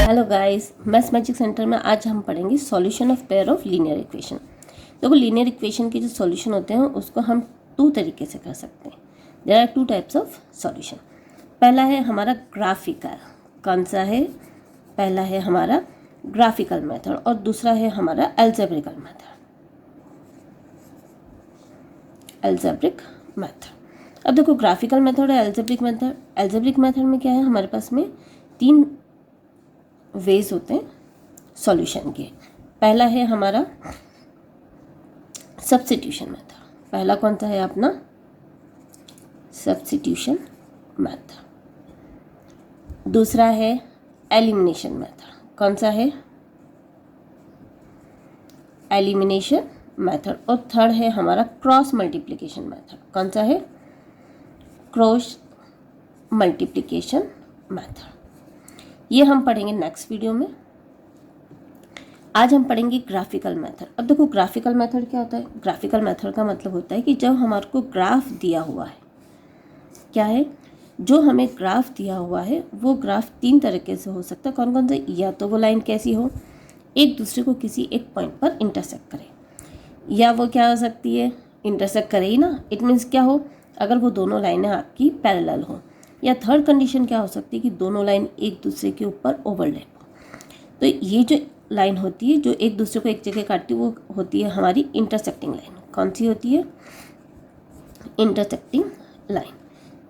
Hello guys, maths magic centre में आज हम पढ़ेंगे solution of pair of linear equation. देखो, लीनियर इक्वेशन के जो सॉल्यूशन होते हैं उसको हम दो तरीके से कर सकते हैं। There are two types of solution. पहला है हमारा ग्राफिकल। कौन सा है? पहला है हमारा ग्राफिकल मेथड और दूसरा है हमारा एल्जेब्रिकल मेथड। Algebraic method. अब देखो, ग्राफिकल मेथड और एल्जेब्रिक मेथड। एल्जेब्रिक मेथड में क्या है, हमारे पास में तीन वेज होते हैं सॉल्यूशन के। पहला है हमारा सब्स्टिट्यूशन मेथड। पहला कौन सा है अपना? Substitution method. दूसरा है एलिमिनेशन मेथड। कौन सा है? Elimination method. और थर्ड है हमारा क्रॉस मल्टीप्लिकेशन मेथड। कौन सा है? Cross multiplication method. ये हम पढ़ेंगे नेक्स्ट वीडियो में। आज हम पढ़ेंगे ग्राफिकल मेथड। अब देखो, ग्राफिकल मेथड क्या होता है? ग्राफिकल मेथड का मतलब होता है कि जब हमारे को ग्राफ दिया हुआ है, क्या है, जो हमें ग्राफ दिया हुआ है वो ग्राफ तीन तरीके से हो सकता है। कौन कौन से? या तो वो लाइन कैसी हो, एक दूसरे को किसी एक पॉइंट पर इंटरसेक्ट करे, या वो क्या हो सकती है, इंटरसेक्ट करे ही ना, इट मीन्स क्या हो, अगर वो दोनों लाइनें आपकी पैरेलल हो। या थर्ड कंडीशन क्या हो सकती है कि दोनों लाइन एक दूसरे के ऊपर ओवरलैप हो। तो ये जो लाइन होती है जो एक दूसरे को एक जगह काटती है वो होती है हमारी इंटरसेक्टिंग लाइन। कौन सी होती है? Intersecting line.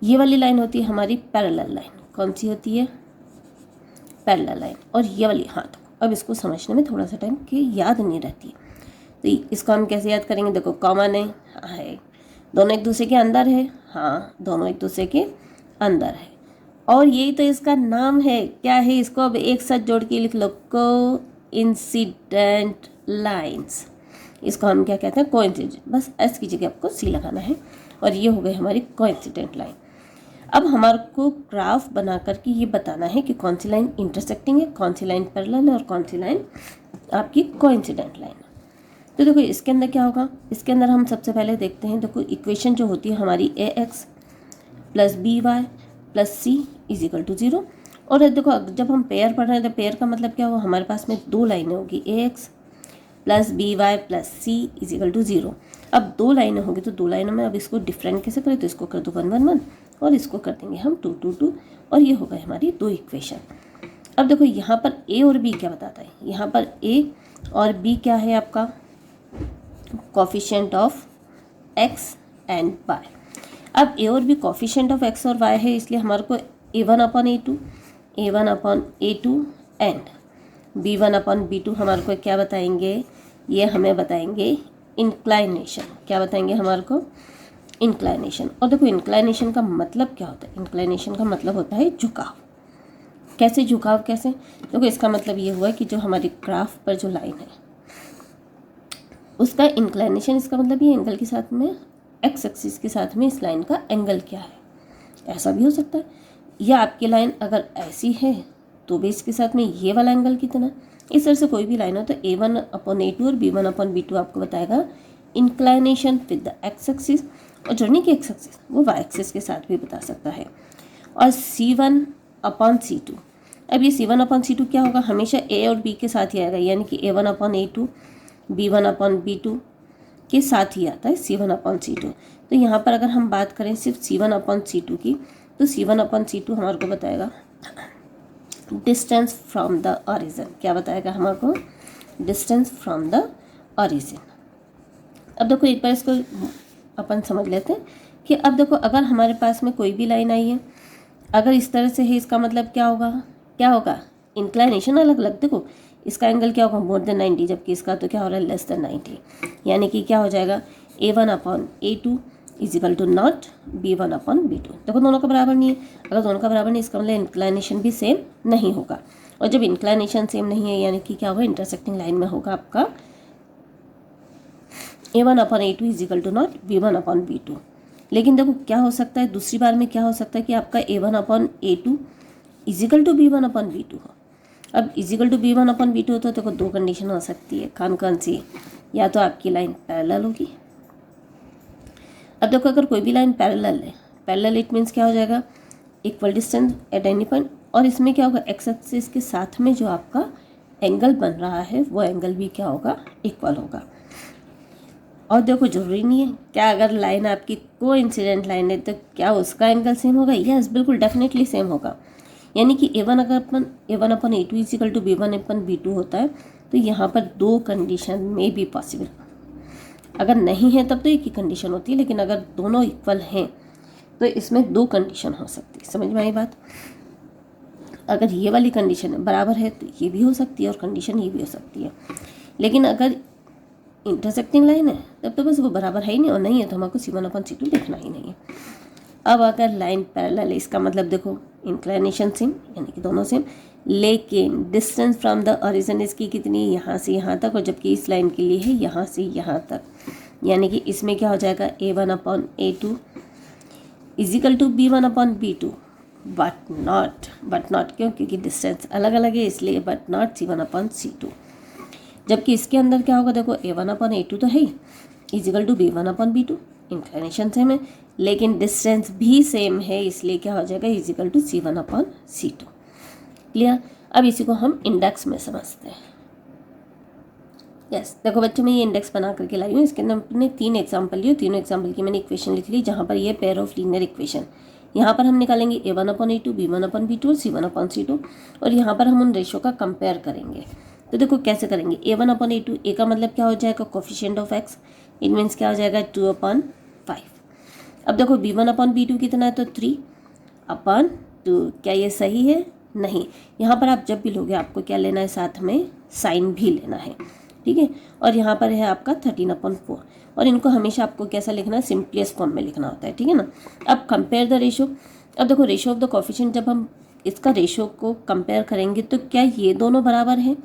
ये वाली लाइन होती है हमारी पैरेलल लाइन। कौन सी होती है? Parallel line. और ये वाली, हाँ, तो अब इसको समझने में थोड़ा सा टाइम कि याद नहीं रहती है, तो इसको हम कैसे याद करेंगे? देखो, कॉमन है, हाँ है, दोनों एक दूसरे के अंदर है, हाँ, दोनों एक दूसरे के अंदर है, और यही तो इसका नाम है। क्या है? इसको अब एक साथ जोड़ के लिख लो, कोइंसिडेंट लाइंस। इसको हम क्या कहते हैं? कोइंसिडेंट। बस एस की जगह आपको सी लगाना है, और ये हो गई हमारी कोइंसिडेंट लाइन। अब हमारे को ग्राफ बना करके ये बताना है कि कौन सी लाइन इंटरसेक्टिंग है, कौन सी लाइन पैरेलल है और कौन सी लाइन आपकी कोइंसिडेंट लाइन है। तो देखो, इसके अंदर क्या होगा, इसके अंदर हम सबसे पहले देखते हैं। देखो, इक्वेशन जो होती है हमारी ax plus B Y plus C is equal to 0। और देखो, जब हम पेयर पढ़ रहे हैं तो पेयर का मतलब क्या हुआ, हमारे पास में दो लाइनें होगी, ax plus B Y plus C is equal to 0। अब दो लाइनें होगी तो दो लाइनों में अब इसको डिफरेंट कैसे करें, तो इसको कर दो 1 1 1 और इसको कर देंगे हम 2 2 2, और ये हो गए हमारी दो इक्वेशन। अब देखो, यहाँ पर a और b क्या बताता है? यहाँ पर a और b क्या है आपका? Coefficient of x and y। अब a और b कोफिशिएंट ऑफ x और y है, इसलिए हमारे को a1 upon a2 and b1 upon b2 हमारे को क्या बताएंगे? ये हमें बताएंगे इंक्लाइनेशन। क्या बताएंगे हमारे को? इंक्लाइनेशन। और देखो, इंक्लाइनेशन का मतलब क्या होता है? इंक्लाइनेशन का मतलब होता है झुकाव। कैसे झुकाव? कैसे? देखो, इसका मतलब ये हुआ कि जो हमारी ग्राफ पर जो लाइन है उसका इंक्लाइनेशन, इसका मतलब ये एंगल के साथ में, एक्स एक्सिस के साथ में इस लाइन का एंगल क्या है। ऐसा भी हो सकता है, या आपकी लाइन अगर ऐसी है तो भी इसके साथ में ये वाला एंगल कितना। इस तरह से कोई भी लाइन हो तो a1 अपॉन a2 और b1 अपॉन b2 आपको बताएगा inclination with the x axis, और जो नहीं कि एक्स एक्सिस वो वाई एक्सिस के साथ भी बता सकता है। और c1 अपॉन c2, अब ये c1 अपॉन c2 क्या होगा? हमेशा a और b के साथ ही आएगा, यानी कि a1 upon a2 b1 upon b2 के साथ ही आता है c1 अपॉन c2। तो यहाँ पर अगर हम बात करें सिर्फ c1 अपॉन c2 की, तो c1 अपॉन c2 हमारे को बताएगा डिस्टेंस फ्रॉम द ऑरिजिन। क्या बताएगा हमारे को? Distance from the origin. अब देखो, एक बार इसको अपन समझ लेते हैं कि अब देखो, अगर हमारे पास में कोई भी लाइन आई है, अगर इस तरह से है, इसका मतलब क्या होगा? क्या होगा? इंक्लाइनेशन अलग अलग। देखो, इसका एंगल क्या होगा? मोर देन 90, जबकि इसका तो क्या हो रहा है? लेस देन 90, यानी कि क्या हो जाएगा? a1 upon a2 is equal to not b1 upon b2। देखो, दोनों का बराबर नहीं है। अगर दोनों का बराबर नहीं, इसका मतलब इंक्लाइनेशन भी सेम नहीं होगा, और जब इंक्लाइनेशन सेम नहीं है यानी कि क्या होगा? इंटरसेक्टिंग लाइन में होगा आपका a1 upon a2 is equal to not b1 upon b2। लेकिन देखो, क्या हो सकता है दूसरी बार में? क्या हो सकता है कि आपका a1 upon a2 is equal to b1 upon b2 हो। अब is equal to b1 upon b2 हो तो देखो, दो कंडीशन हो सकती है। कौन कौन सी? या तो आपकी लाइन पैरेलल होगी। अब देखो, अगर कोई भी लाइन पैरेलल है, पैरेलल इट मीन्स क्या हो जाएगा? Equal distance at any point, और इसमें क्या होगा, एक्स एक्सिस के साथ में जो आपका एंगल बन रहा है वो एंगल भी क्या होगा, इक्वल होगा। और देखो जरूरी नहीं है क्या, अगर लाइन आपकी कोइंसिडेंट लाइन है तो क्या उसका एंगल सेम होगा, यस बिल्कुल डेफिनेटली सेम होगा। यानी कि A1 अगर A1 A2 is equal to B1 होता है तो यहाँ पर दो कंडीशन में भी पॉसिबल, अगर नहीं है तब तो एक ही कंडीशन होती है, लेकिन अगर दोनों इक्वल हैं तो इसमें दो कंडीशन हो सकती है। समझ में आई बात? अगर ये वाली कंडीशन बराबर है तो ये भी हो सकती है और कंडीशन ये भी हो सकती है, लेकिन अगर इंटरसेक्टिंग लाइन है तब तो बस वो बराबर है ही नहीं, और नहीं है तो हमको C1/C2 लिखना ही नहीं है। अब अगर लाइन पैरेलल है इसका मतलब देखो इंक्लाइनेशन सेम, यानी कि दोनों सेम, लेकिन डिस्टेंस फ्रॉम द ओरिजिन इसकी कितनी, यहाँ से यहाँ तक, और जबकि इस लाइन के लिए है यहाँ से यहाँ तक, यानी कि इसमें क्या हो जाएगा A1/A2 is equal to B1/B2, but not क्यों, क्योंकि डिस्टेंस अलग अलग है इसलिए बट नॉट C1/C2। जबकि इसके अंदर क्या होगा, देखो A1/A2 तो है ही, is equal to B1/B2, inclination same है लेकिन डिस्टेंस भी सेम है, इसलिए क्या हो जाएगा, इजिकल टू C1/C2। क्लियर? अब इसी को हम इंडेक्स में समझते हैं। यस देखो बच्चों, मैं ये इंडेक्स बना करके लाई हूँ, इसके अंदर हमने 3 एग्जाम्पल लिए, तीनों एग्जाम्पल की मैंने इक्वेशन लिख ली, जहाँ पर ये पेयर ऑफ लीनियर इक्वेशन, यहाँ पर हम निकालेंगे A1/A2 B1/B2 और C1/C2, और यहाँ पर हम उन रेशो का कंपेयर करेंगे। तो देखो कैसे करेंगे, A1/A2, ए का मतलब क्या हो जाएगा, coefficient of x, it means क्या हो जाएगा 2/5। अब देखो B1/B2 कितना है, तो 3/2। क्या ये सही है? नहीं। यहाँ पर आप जब भी लोगे आपको क्या लेना है, साथ में साइन भी लेना है, ठीक है। और यहाँ पर है आपका 13/4, और इनको हमेशा आपको कैसा लिखना है, सिंपलेस्ट फॉर्म में लिखना होता है, ठीक है ना। अब कंपेयर द रेशो, अब देखो रेशो ऑफ द कोफिशिएंट, जब हम इसका रेशो को कंपेयर करेंगे तो क्या ये दोनों बराबर हैं,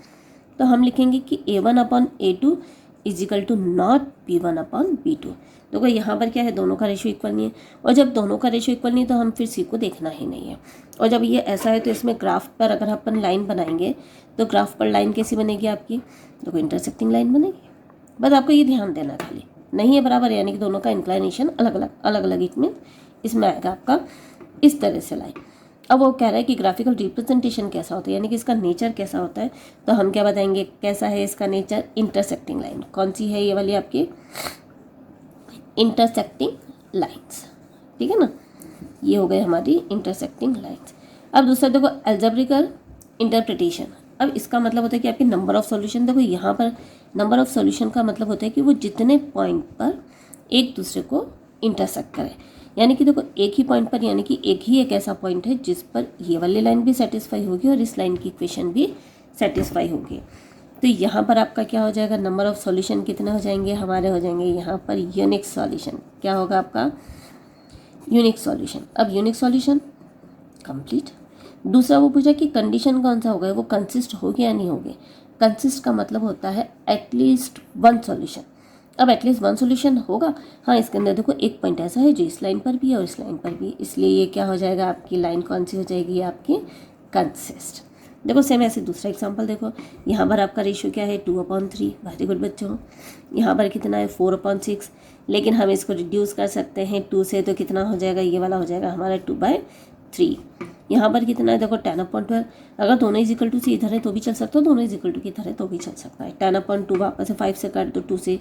तो हम लिखेंगे कि A1/A2 is equal to not B1/B2। देखो यहाँ पर क्या है, दोनों का रेशो इक्वल नहीं है, और जब दोनों का रेशो इक्वल नहीं है तो हम फिर C को देखना ही नहीं है। और जब ये ऐसा है तो इसमें ग्राफ पर अगर अपन लाइन बनाएंगे तो ग्राफ पर लाइन कैसी बनेगी आपकी, देखो इंटरसेक्टिंग लाइन बनेगी। बस आपको ये ध्यान देना, खाली नहीं है बराबर यानी कि दोनों का इंक्लाइनेशन अलग अलग, इट मीन इसमें आएगा आपका इस तरह से लाइन। अब वो कह रहा है कि ग्राफिकल रिप्रेजेंटेशन कैसा होता है, यानी कि इसका नेचर कैसा होता है, तो हम क्या बताएंगे कैसा है इसका नेचर, इंटरसेक्टिंग लाइन। कौन सी है ये वाली आपकी इंटरसेक्टिंग लाइंस, ठीक है ना, ये हो गए हमारी इंटरसेक्टिंग लाइंस। अब दूसरा देखो एल्जेब्रिकल इंटरप्रिटेशन, अब इसका मतलब होता है कि आपके नंबर ऑफ सॉल्यूशन, देखो यहाँ पर नंबर ऑफ सॉल्यूशन का मतलब होता है कि वो जितने पॉइंट पर एक दूसरे को इंटरसेक्ट करें, यानी कि देखो एक ही पॉइंट पर, यानी कि एक ऐसा पॉइंट है जिस पर ये वाली लाइन भी सेटिस्फाई होगी और इस लाइन की इक्वेशन भी सेटिस्फाई होगी। तो यहाँ पर आपका क्या हो जाएगा, नंबर ऑफ सॉल्यूशन कितने हो जाएंगे हमारे, हो जाएंगे यहाँ पर यूनिक सॉल्यूशन। क्या होगा आपका यूनिक सॉल्यूशन। अब यूनिक सॉल्यूशन कंप्लीट। दूसरा वो पूछा कि कंडीशन कौन सा होगा, वो कंसिस्ट हो गया या नहीं हो गया। कंसिस्ट का मतलब होता है एटलीस्ट वन सॉल्यूशन। अब एटलीस्ट वन सॉल्यूशन होगा, हाँ इसके अंदर देखो एक पॉइंट ऐसा है जो इस लाइन पर भी है और इस लाइन पर भी, इसलिए ये क्या हो जाएगा आपकी लाइन कौन सी हो जाएगी, आपकी कंसिस्ट। देखो सेम ऐसे दूसरा एग्जांपल देखो, यहाँ पर आपका रेशियो क्या है 2/3, वेरी गुड बच्चों। यहाँ पर कितना है 4/6, लेकिन हम इसको रिड्यूस कर सकते हैं 2 से, तो कितना हो जाएगा, ये वाला हो जाएगा हमारा 2/3। यहाँ पर कितना है देखो 10/12, अगर दोनों इज इक्वल टू से इधर है तो भी चल सकता है, दोनों इज इक्वल टू की इधर है तो भी चल सकता है। 10/2 वापस से 5 से काट दो, 2 से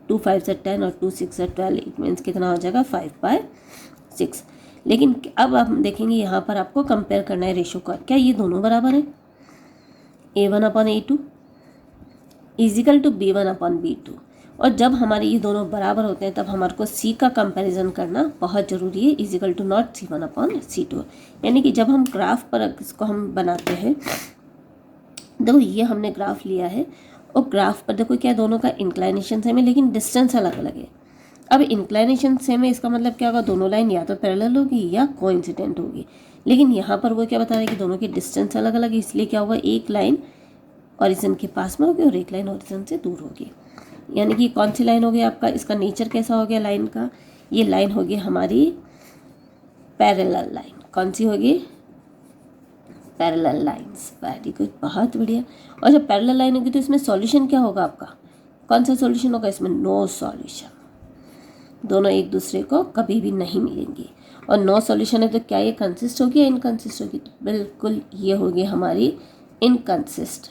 2 5 से 10 और 2 6 से 12, इट मीन्स कितना हो जाएगा 5/6। लेकिन अब हम देखेंगे यहाँ पर आपको कंपेयर करना है रेशो का, क्या ये दोनों बराबर है, A1/A2 इजिकल टू B1/B2, और जब हमारे ये दोनों बराबर होते हैं तब हमारे को C का कंपैरिजन करना बहुत ज़रूरी है, इजिकल टू नॉट C1/C2। यानी कि जब हम ग्राफ पर इसको हम बनाते हैं, देखो ये हमने ग्राफ लिया है और ग्राफ पर देखो क्या दोनों का इंक्लाइनेशन सेम है लेकिन डिस्टेंस अलग अलग है। अब इंक्लाइनेशन सेम है इसका मतलब क्या होगा, दोनों लाइन या तो पैरेलल होगी या कोइंसिडेंट होगी, लेकिन यहाँ पर वो क्या बता रहे हैं कि दोनों की डिस्टेंस अलग अलग है, इसलिए क्या होगा एक लाइन ओरिजिन के पास में होगी और एक लाइन ओरिजिन से दूर होगी। यानी कि कौन सी लाइन होगी आपका, इसका नेचर कैसा हो गया लाइन का, ये लाइन होगी हमारी पैरेलल लाइन। कौन सी होगी, पैरेलल लाइंस, वेरी गुड, बहुत बढ़िया। और जब पैरेलल लाइन होगी तो इसमें सॉल्यूशन क्या होगा आपका, कौन सा सॉल्यूशन होगा, इसमें नो सॉल्यूशन, दोनों एक दूसरे को कभी भी नहीं मिलेंगी। और नो सॉल्यूशन है तो क्या ये कंसिस्ट होगी या इनकंसिस्ट होगी? तो बिल्कुल ये होगी हमारी इनकंसिस्ट।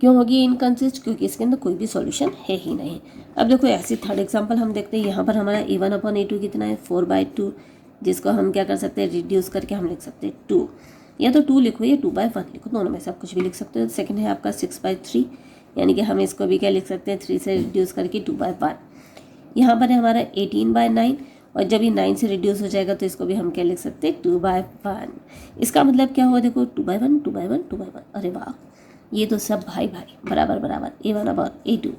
क्यों होगी इनकंसिस्ट? क्योंकि इसके अंदर कोई भी सॉल्यूशन है ही नहीं। अब देखो ऐसी थर्ड एग्जांपल हम देखते हैं। यहाँ पर हमारा a1/a2 कितना है 4/2, जिसको हम क्या कर सकते हैं रिड्यूस करके हम लिख सकते हैं 2, या तो 2 लिखो या 2/1 लिखो, दोनों में से आप कुछ भी लिख सकते हो। सेकंड है आपका 6/3, यानी कि हम इसको भी क्या लिख सकते हैं 3 से रिड्यूस करके 2/1। यहाँ पर है हमारा 18/9, और जब ये 9 से रिड्यूस हो जाएगा तो इसको भी हम क्या लिख सकते हैं 2/1। इसका मतलब क्या हुआ देखो 2/1 2/1 2/1। अरे वाह, ये तो सब भाई भाई बराबर बराबर a1/a2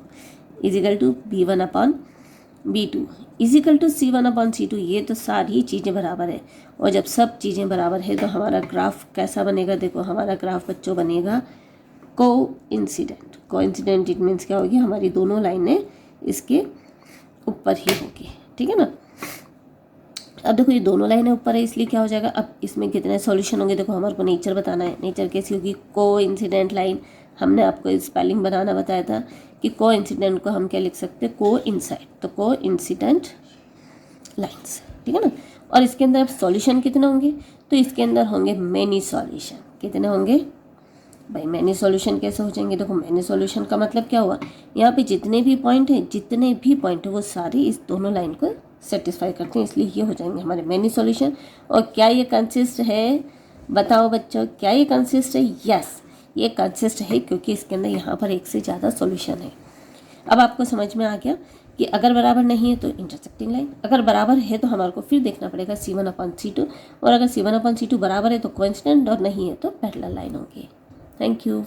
is equal to b1/b2 is equal to c1/c2। ये तो सारी चीज़ें बराबर है, और जब सब चीज़ें बराबर है तो हमारा ग्राफ कैसा बनेगा? देखो हमारा ग्राफ बच्चों बनेगा कोइंसिडेंट। कोइंसिडेंट इट मीन्स क्या होगी? हमारी दोनों लाइनें इसके ऊपर ही होगी, ठीक है ना। अब देखो ये दोनों लाइनें ऊपर है, इसलिए क्या हो जाएगा? अब इसमें कितने सॉल्यूशन होंगे? देखो हमारे को नेचर बताना है। नेचर कैसी होगी? Coincident line. हमने आपको स्पेलिंग बनाना बताया था कि कोइंसिडेंट को हम क्या लिख सकते हैं? कोइंसाइड। तो कोइंसिडेंट लाइन्स, ठीक है ना। और इसके अंदर अब सॉल्यूशन कितने होंगे? तो इसके अंदर होंगे मेनी सॉल्यूशन। कितने होंगे भाई? मेनी सॉल्यूशन कैसे हो जाएंगे? देखो मेनी सॉल्यूशन का मतलब क्या हुआ? यहाँ पे जितने भी पॉइंट हैं वो सारे इस दोनों लाइन को सेटिस्फाई करते हैं, इसलिए ये हो जाएंगे हमारे मेनी सॉल्यूशन। और क्या ये कंसिस्ट है? बताओ बच्चों, क्या ये कंसिस्ट है? यस, ये कंसिस्ट है, क्योंकि इसके अंदर यहाँ पर एक से ज़्यादा सॉल्यूशन है। अब आपको समझ में आ गया कि अगर बराबर नहीं है तो इंटरसेक्टिंग लाइन, अगर बराबर है तो हमारे को फिर देखना पड़ेगा c1/c2, और अगर c1/c2 बराबर है तो कोइंसिडेंट, और नहीं है तो पैरेलल लाइन होगी। Thank you.